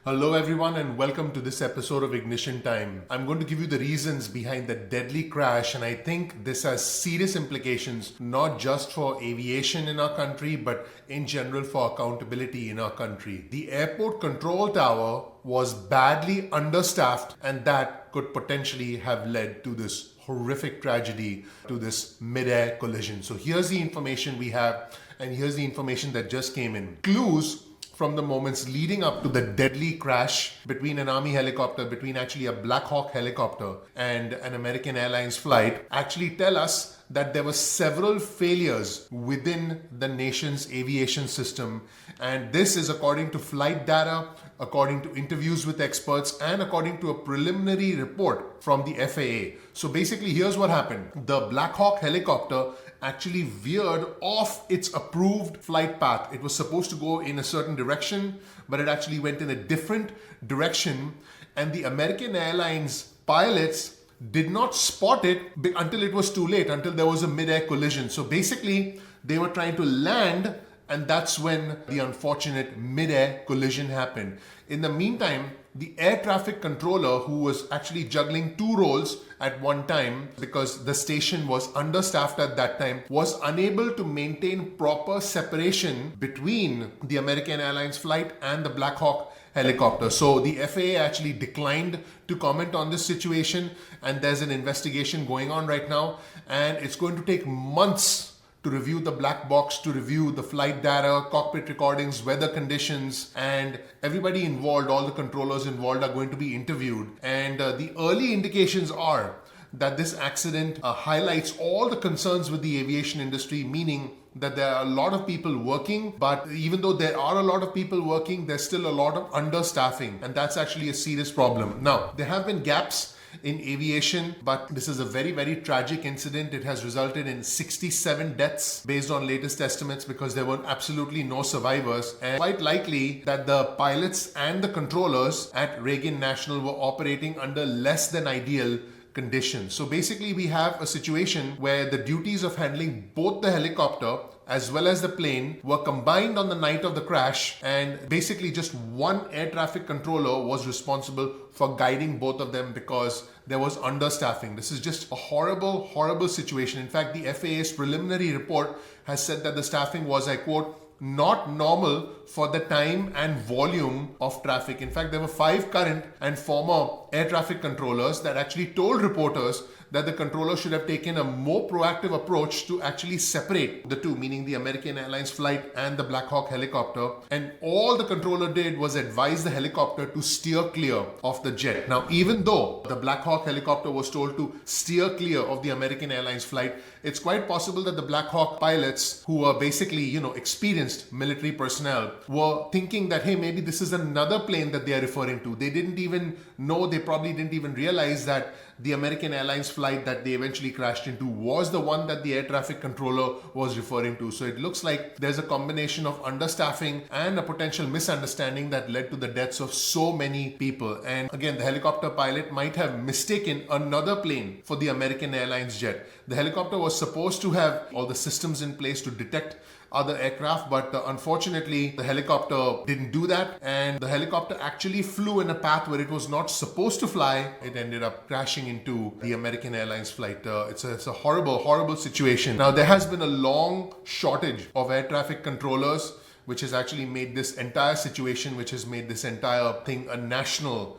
Hello, everyone, and welcome to this episode of Ignition Time. I'm going to give you the reasons behind the deadly crash, and I think this has serious implications not just for aviation in our country, but in general for accountability in our country. The airport control tower was badly understaffed, and that could potentially have led to this horrific tragedy, to this mid-air collision. So here's the information we have, and here's the information that just came in. Clues from the moments leading up to the deadly crash between an Army helicopter, between actually a Black Hawk helicopter and an American Airlines flight, actually tell us that there were several failures within the nation's aviation system. And this is according to flight data, according to interviews with experts, and according to a preliminary report from the FAA. So basically, here's what happened. The Black Hawk helicopter actually veered off its approved flight path. It was supposed to go in a certain direction, but it actually went in a different direction. And the American Airlines pilots did not spot it until it was too late, until there was a mid-air collision. So basically, they were trying to land, and that's when the unfortunate mid-air collision happened. In the meantime, the air traffic controller, who was actually juggling two roles at one time because the station was understaffed at that time, was unable to maintain proper separation between the American Airlines flight and the Black Hawk helicopter. So the FAA actually declined to comment on this situation, and there's an investigation going on right now, and it's going to take months to review the black box, to review the flight data, cockpit recordings, weather conditions, and everybody involved, all the controllers involved are going to be interviewed. And the early indications are that this accident highlights all the concerns with the aviation industry, meaning that there are a lot of people working, but even though there are a lot of people working, there's still a lot of understaffing, and that's actually a serious problem. Now, there have been gaps in aviation, but this is a very, very tragic incident. It has resulted in 67 deaths based on latest estimates because there were absolutely no survivors, and quite likely that the pilots and the controllers at Reagan National were operating under less than ideal conditions. So basically, we have a situation where the duties of handling both the helicopter as well as the plane were combined on the night of the crash, and basically just one air traffic controller was responsible for guiding both of them because there was understaffing. This is just a horrible, horrible situation. In fact, the FAA's preliminary report has said that the staffing was, I quote, not normal for the time and volume of traffic. In fact, there were 5 current and former air traffic controllers that actually told reporters that the controller should have taken a more proactive approach to actually separate the two, meaning the American Airlines flight and the Black Hawk helicopter. And all the controller did was advise the helicopter to steer clear of the jet. Now, even though the Black Hawk helicopter was told to steer clear of the American Airlines flight, it's quite possible that the Black Hawk pilots, who are basically, experienced military personnel, were thinking that, hey, maybe this is another plane that they are referring to. They didn't even know, they probably didn't even realize that the American Airlines flight that they eventually crashed into was the one that the air traffic controller was referring to. So it looks like there's a combination of understaffing and a potential misunderstanding that led to the deaths of so many people. And again, the helicopter pilot might have mistaken another plane for the American Airlines jet. The helicopter was supposed to have all the systems in place to detect other aircraft, but unfortunately the helicopter didn't do that, and the helicopter actually flew in a path where it was not supposed to fly. It ended up crashing into the American Airlines flight. It's a horrible, horrible situation. Now, there has been a long shortage of air traffic controllers, which has actually made this entire situation, which has made this entire thing a national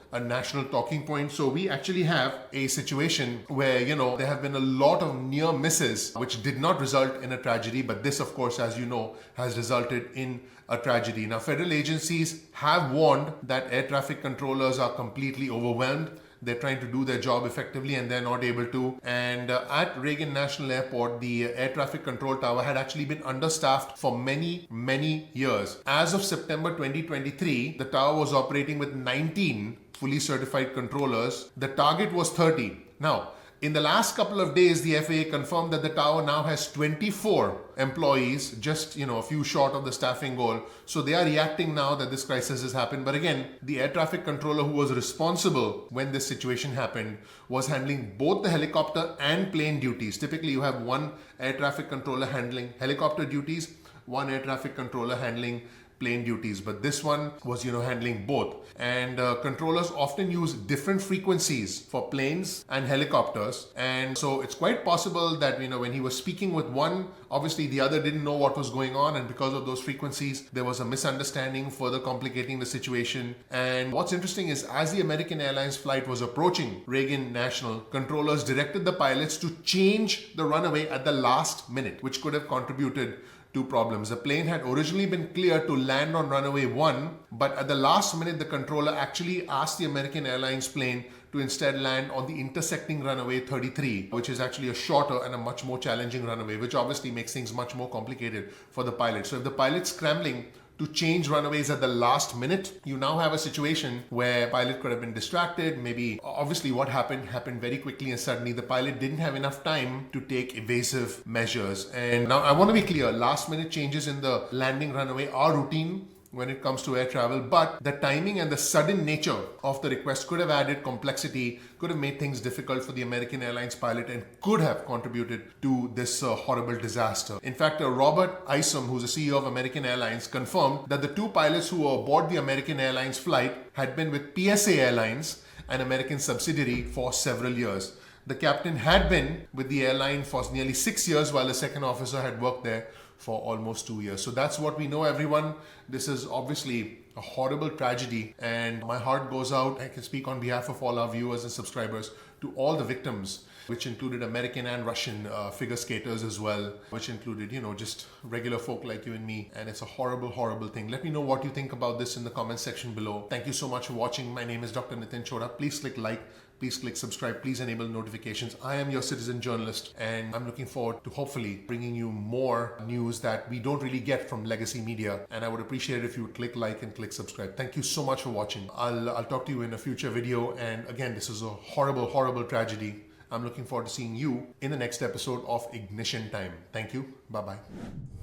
talking point. So we actually have a situation where, there have been a lot of near misses, which did not result in a tragedy. But this, of course, as you know, has resulted in a tragedy. Now, federal agencies have warned that air traffic controllers are completely overwhelmed. They're trying to do their job effectively and they're not able to. And at Reagan National Airport, the air traffic control tower had actually been understaffed for many, many years. As of September 2023, the tower was operating with 19 fully certified controllers. The target was 30. Now, in the last couple of days, the FAA confirmed that the tower now has 24 employees, just a few short of the staffing goal. So they are reacting now that this crisis has happened. But again, the air traffic controller who was responsible when this situation happened was handling both the helicopter and plane duties. Typically, you have one air traffic controller handling helicopter duties, one air traffic controller handling plane duties, but this one was, handling both. And controllers often use different frequencies for planes and helicopters. And so it's quite possible that, when he was speaking with one, obviously the other didn't know what was going on. And because of those frequencies, there was a misunderstanding, further complicating the situation. And what's interesting is as the American Airlines flight was approaching Reagan National, controllers directed the pilots to change the runway at the last minute, which could have contributed to problems. The plane had originally been cleared to land on runway 1, but at the last minute, the controller actually asked the American Airlines plane to instead land on the intersecting runway 33, which is actually a shorter and a much more challenging runway, which obviously makes things much more complicated for the pilot. So if the pilot's scrambling to change runways at the last minute, you now have a situation where pilot could have been distracted. Maybe obviously what happened very quickly, and suddenly the pilot didn't have enough time to take evasive measures. And now I want to be clear, last minute changes in the landing runway are routine when it comes to air travel, but the timing and the sudden nature of the request could have added complexity, could have made things difficult for the American Airlines pilot, and could have contributed to this horrible disaster. In fact, Robert Isom, who's the CEO of American Airlines, confirmed that the two pilots who were aboard the American Airlines flight had been with PSA Airlines, an American subsidiary, for several years. The captain had been with the airline for nearly 6 years, while the second officer had worked there for almost 2 years. So that's what we know, everyone. This is obviously a horrible tragedy, and my heart goes out. I can speak on behalf of all our viewers and subscribers to all the victims, which included American and Russian figure skaters as well, which included, just regular folk like you and me. And it's a horrible, horrible thing. Let me know what you think about this in the comment section below. Thank you so much for watching. My name is Dr. Nitin Chhoda. Please click like. Please click subscribe. Please enable notifications. I am your citizen journalist, and I'm looking forward to hopefully bringing you more news that we don't really get from legacy media. And I would appreciate it if you would click like and click subscribe. Thank you so much for watching. I'll talk to you in a future video. And again, this is a horrible, horrible tragedy. I'm looking forward to seeing you in the next episode of Ignition Time. Thank you. Bye-bye.